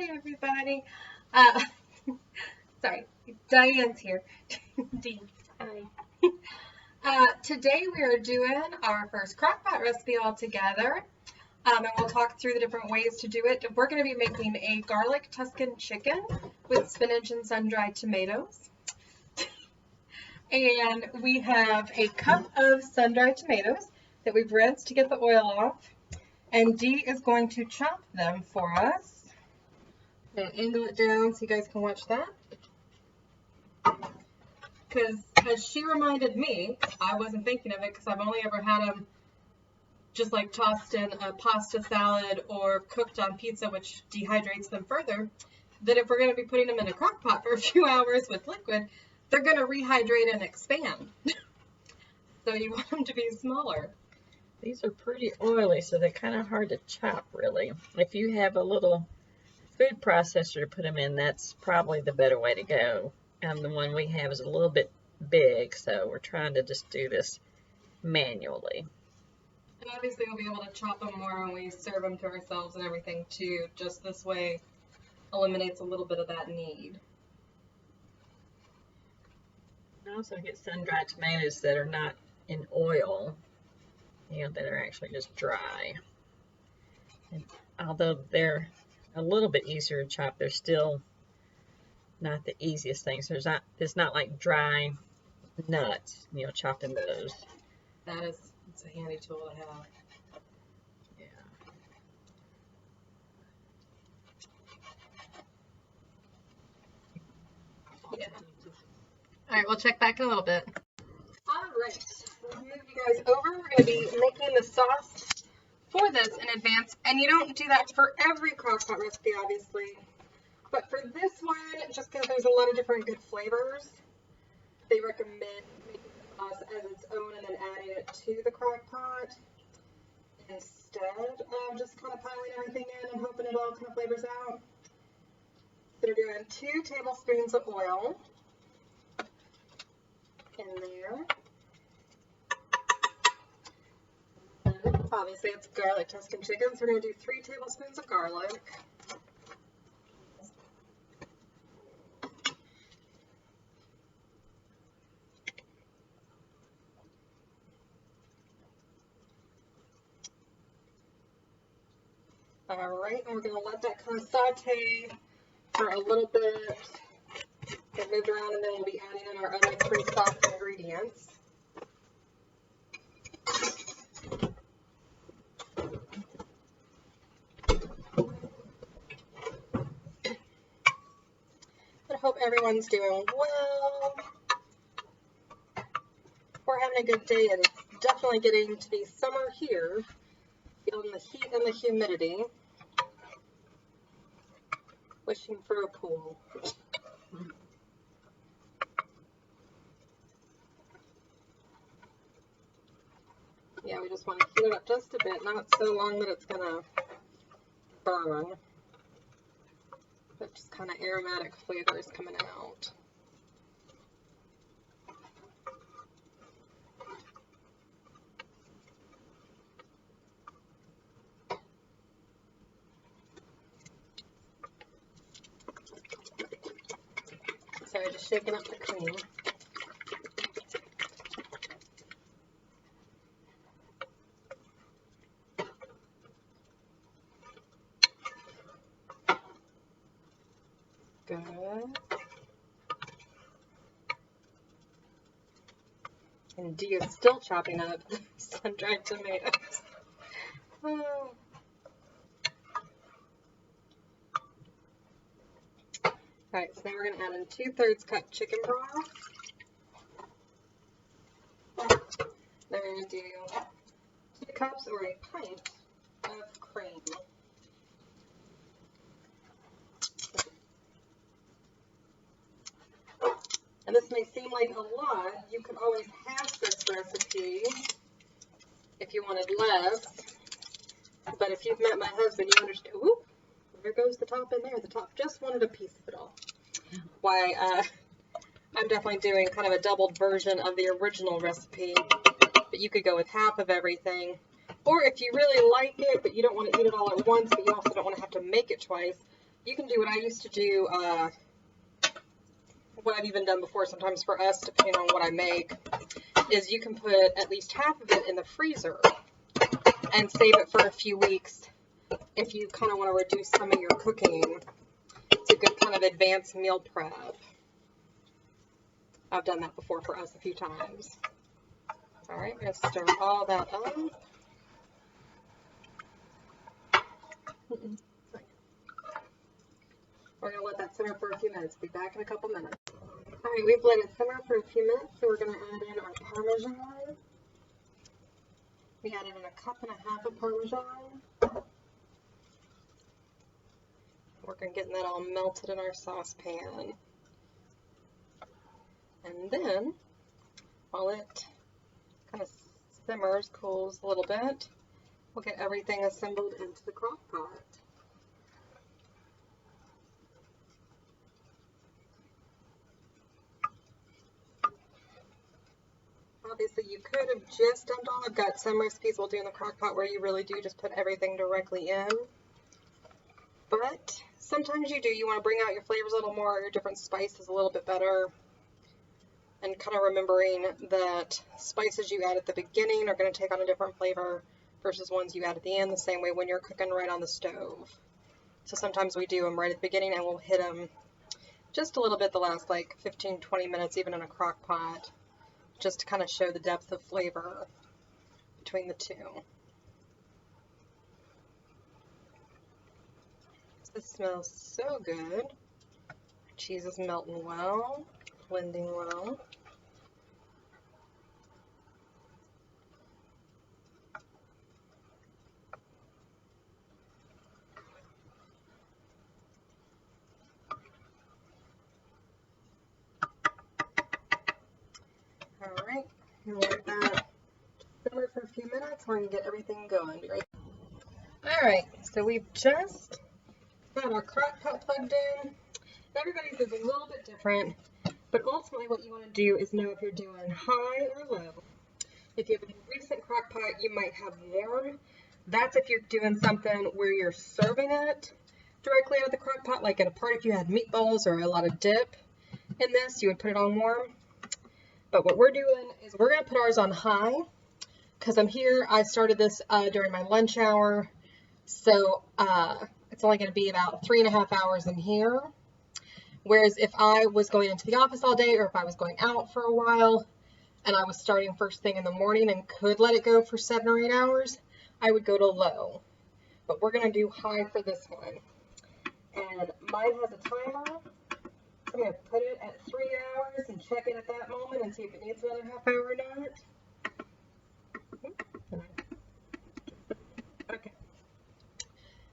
Hi, everybody. Uh, sorry, Diane's here. Dee, hi. Today we are doing our first Crockpot recipe all together, and we'll talk through the different ways to do it. We're going to be making a garlic Tuscan chicken with spinach and sun-dried tomatoes. And we have a cup of sun-dried tomatoes that we've rinsed to get the oil off. And Dee is going to chop them for us. I'm going to angle it down so you guys can watch that. Because as she reminded me, I wasn't thinking of it because I've only ever had them just like tossed in a pasta salad or cooked on pizza, which dehydrates them further, that if we're going to be putting them in a crock pot for a few hours with liquid, they're going to rehydrate and expand. So you want them to be smaller. These are pretty oily, so they're kind of hard to chop, really. If you have a little food processor to put them in, that's probably the better way to go. The one we have is a little bit big, so we're trying to just do this manually. And obviously we'll be able to chop them more when we serve them to ourselves and everything too. Just this way eliminates a little bit of that need. I also get sun-dried tomatoes that are not in oil, that are actually just dry. And although they're a little bit easier to chop, they're still not the easiest things. It's not like dry nuts, chopping those. It's a handy tool to have. Yeah. Yeah. All right, we'll check back in a little bit. All right, we'll move you guys over. We're going to be making the sauce for this in advance, and you don't do that for every crockpot recipe, obviously, but for this one, just because there's a lot of different good flavors, they recommend making the sauce as its own and then adding it to the crockpot instead of just kind of piling everything in and hoping it all kind of flavors out. So we're doing 2 tablespoons of oil in there. And obviously it's garlic Tuscan chicken, so we're going to do 3 tablespoons of garlic. Alright, and we're going to let that kind of saute for a little bit, get moved around, and then we'll be adding in our other 3 soft ingredients. I hope everyone's doing well. We're having a good day, and it's definitely getting to be summer here. Feeling the heat and the humidity. Wishing for a pool. Yeah, we just want to heat it up just a bit, not so long that it's going to burn, but just kind of aromatic flavors coming out. Sorry, just shaking up the cream. Good. And Dee is still chopping up sun-dried tomatoes. Oh. Alright, so now we're going to add in 2/3 cup chicken broth. Then we're going to do 2 cups or a pint of cream. And this may seem like a lot. You could always half this recipe if you wanted less. But if you've met my husband, you understand. Ooh, there goes the top in there. The top just wanted a piece of it all. Why, I'm definitely doing kind of a doubled version of the original recipe. But you could go with half of everything. Or if you really like it, but you don't want to eat it all at once, but you also don't want to have to make it twice, You can do what I used to do, what I've even done before sometimes for us, depending on what I make, is you can put at least half of it in the freezer and save it for a few weeks if you kind of want to reduce some of your cooking. It's a good kind of advanced meal prep. I've done that before for us a few times. All right, I'm going to stir all that up. We're going to let that simmer for a few minutes. Be back in a couple minutes. All right, we've let it simmer for a few minutes, so we're going to add in our Parmesan. We added in 1.5 cups of Parmesan. Working on getting that all melted in our saucepan. And then, while it kind of simmers, cools a little bit, we'll get everything assembled into the crock pot. Obviously, you could have just dumped all. I've got some recipes we'll do in the crock pot where you really do just put everything directly in. But sometimes you do. You want to bring out your flavors a little more, your different spices a little bit better. And kind of remembering that spices you add at the beginning are going to take on a different flavor versus ones you add at the end, the same way when you're cooking right on the stove. So sometimes we do them right at the beginning and we'll hit them just a little bit the last like 15-20 minutes, even in a crock pot, just to kind of show the depth of flavor between the two. This smells so good. Cheese is melting well, blending well. All right, we'll let that simmer for a few minutes. We're going to get everything going. Be right back. All right, so we've just got our crock pot plugged in. Everybody's is a little bit different, but ultimately what you want to do is know if you're doing high or low. If you have a recent crock pot, you might have warm. That's if you're doing something where you're serving it directly out of the crock pot, like at a party if you had meatballs or a lot of dip in this, you would put it on warm. But what we're doing is we're going to put ours on high because I'm here. I started this during my lunch hour, so it's only going to be about 3.5 hours in here. Whereas if I was going into the office all day or if I was going out for a while and I was starting first thing in the morning and could let it go for 7 or 8 hours, I would go to low. But we're going to do high for this one. And mine has a timer. I'm going to put it at 3 hours and check it at that moment and see if it needs another half hour or not. Okay.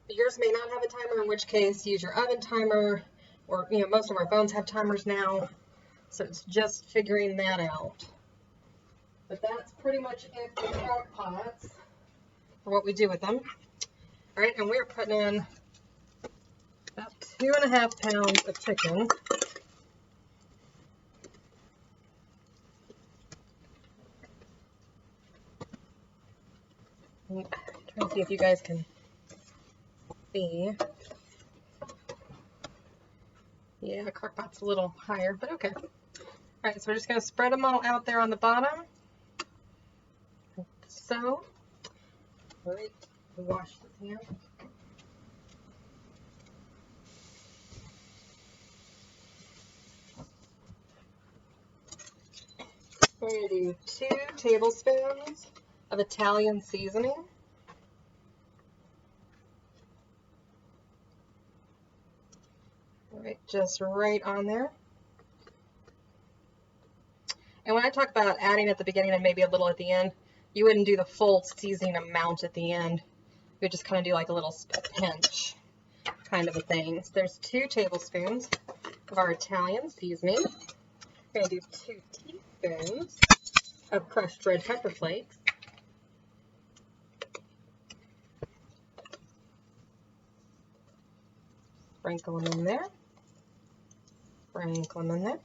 Yours may not have a timer, in which case use your oven timer, or most of our phones have timers now, so it's just figuring that out. But that's pretty much it for crock pots, for what we do with them. All right, and we're putting in about 2.5 pounds of chicken. I'm trying to see if you guys can see. Yeah, the crock pot's a little higher, but okay. All right, so we're just going to spread them all out there on the bottom. So, all right, wash this here. We're going to do 2 tablespoons of Italian seasoning. All right, just right on there. And when I talk about adding at the beginning and maybe a little at the end, you wouldn't do the full seasoning amount at the end. You would just kind of do like a little pinch kind of a thing. So there's 2 tablespoons of our Italian seasoning. We're going to do 2 teaspoons of crushed red pepper flakes. Sprinkle them in there. Sprinkle them in there.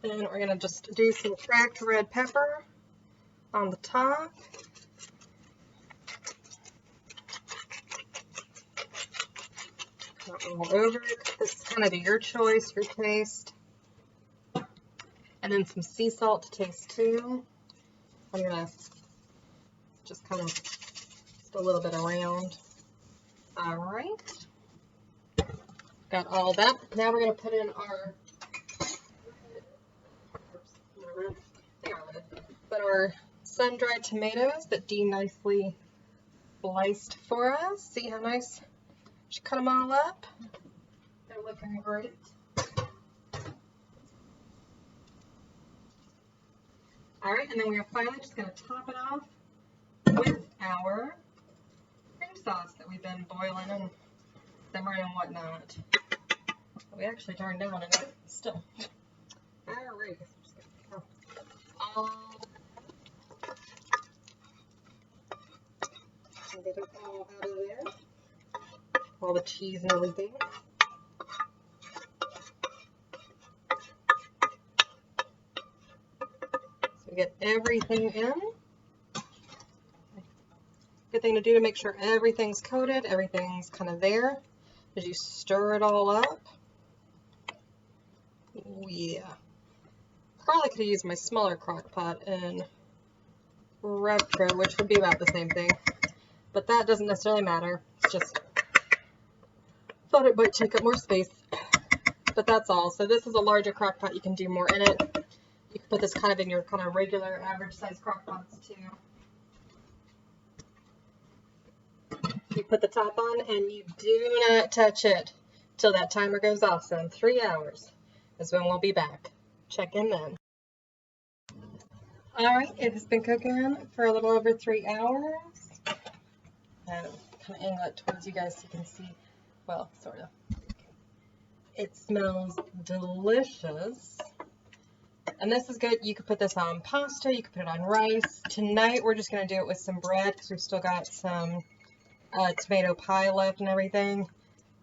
Then we're going to just do some cracked red pepper on the top. All over it. This is kind of your choice, your taste. And then some sea salt to taste too. I'm gonna just kind of just a little bit around. All right. Got all that. Now we're gonna put in our our sun-dried tomatoes that Dee nicely sliced for us. See how nice she cut them all up? They're looking great. All right, and then we are finally just going to top it off with our cream sauce that we've been boiling and simmering and whatnot. We actually turned down in it still. All right. Get it all out of there. All the cheese and everything. So we get everything in. Good thing to do to make sure everything's coated, everything's kind of there, as you stir it all up. Oh yeah. Probably could have used my smaller crock pot in Repro, which would be about the same thing. But that doesn't necessarily matter. It's just thought it might take up more space. But that's all. So this is a larger crock pot. You can do more in it. You can put this kind of in your kind of regular average size crock pots too. You put the top on and you do not touch it till that timer goes off. So in 3 hours is when we'll be back. Check in then. All right, it has been cooking for a little over 3 hours. Kind of angle it towards you guys so you can see, well, sort of. It smells delicious. And this is good. You could put this on pasta, you could put it on rice. Tonight we're just going to do it with some bread because we've still got some tomato pie left and everything.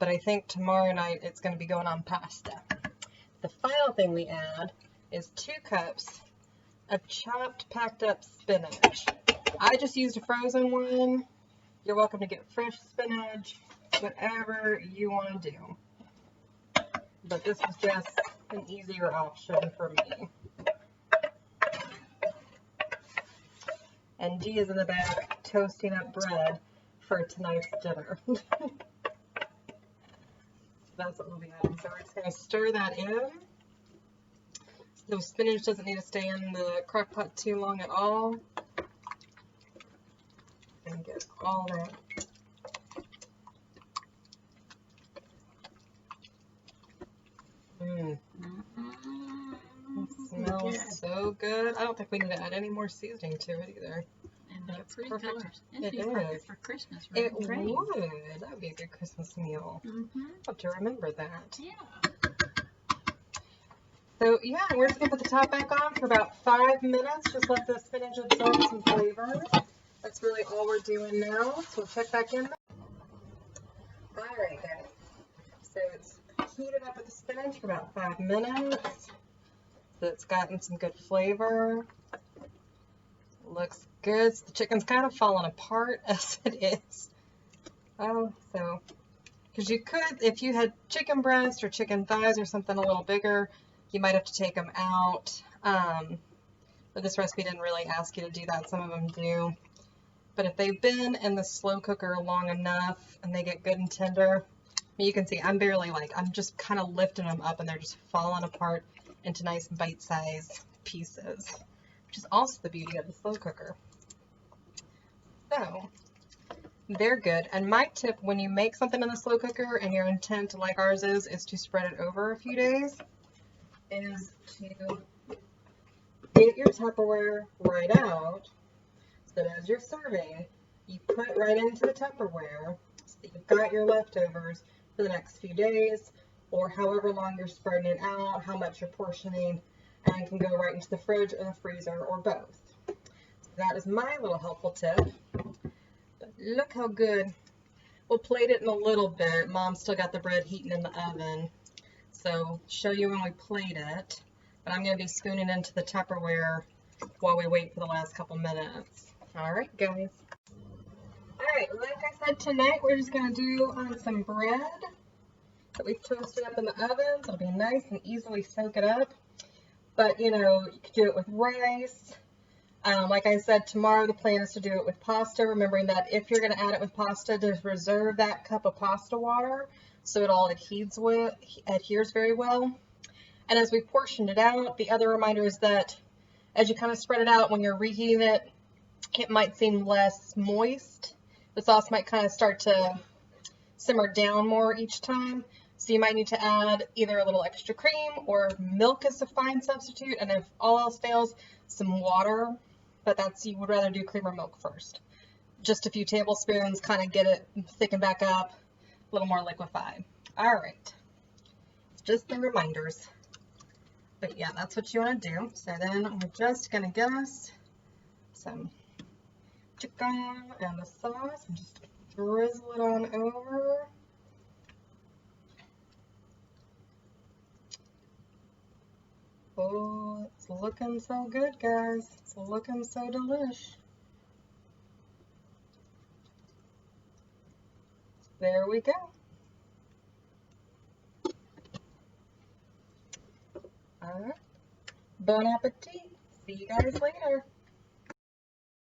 But I think tomorrow night it's going to be going on pasta. The final thing we add is 2 cups of chopped, packed up spinach. I just used a frozen one. You're welcome to get fresh spinach, whatever you want to do. But this was just an easier option for me. And Dee is in the back toasting up bread for tonight's dinner. That's what we'll be having. So we're just going to stir that in. The spinach doesn't need to stay in the crock pot too long at all. And get all that. It smells so good. I don't think we need to add any more seasoning to it either. And that's pretty perfect. colors. It is perfect for Christmas. Right? It would. That would be a good Christmas meal. I'll have to remember that. Yeah. So yeah, we're just gonna put the top back on for about 5 minutes. Just let the spinach absorb some flavor. That's really all we're doing now. So we'll check back in. Alright guys. So it's heated up with the spinach for about 5 minutes. So it's gotten some good flavor. Looks good. So the chicken's kind of falling apart as it is. Oh, so because you could, if you had chicken breast or chicken thighs or something a little bigger, you might have to take them out. But this recipe didn't really ask you to do that. Some of them do. But if they've been in the slow cooker long enough and they get good and tender, you can see I'm barely I'm just kind of lifting them up and they're just falling apart into nice bite-sized pieces, which is also the beauty of the slow cooker. So they're good. And my tip when you make something in the slow cooker and your intent, like ours is to spread it over a few days, is to get your Tupperware right out so that as you're serving, you put right into the Tupperware so that you've got your leftovers for the next few days or however long you're spreading it out, how much you're portioning, and can go right into the fridge or the freezer or both. So that is my little helpful tip. But look how good. We'll plate it in a little bit. Mom's still got the bread heating in the oven. So show you when we plate it. But I'm going to be spooning into the Tupperware while we wait for the last couple minutes. All right, guys. All right, like I said, tonight we're just going to do some bread that we've toasted up in the oven. It'll be nice and easily soak it up. But, you know, you could do it with rice. Like I said, tomorrow the plan is to do it with pasta, remembering that if you're going to add it with pasta, just reserve that cup of pasta water so it all adheres very well. And as we portioned it out, the other reminder is that as you kind of spread it out, when you're reheating it, it might seem less moist. The sauce might kind of start to simmer down more each time. So you might need to add either a little extra cream or milk as a fine substitute. And if all else fails, some water. But you would rather do cream or milk first. Just a few tablespoons, kind of get it thickened back up, a little more liquefied. All right, just the reminders. But yeah, that's what you want to do. So then we're just gonna get us some chicken and the sauce and just drizzle it on over. Oh, it's looking so good, guys. It's looking so delish. There we go. All right. Bon appetit. See you guys later.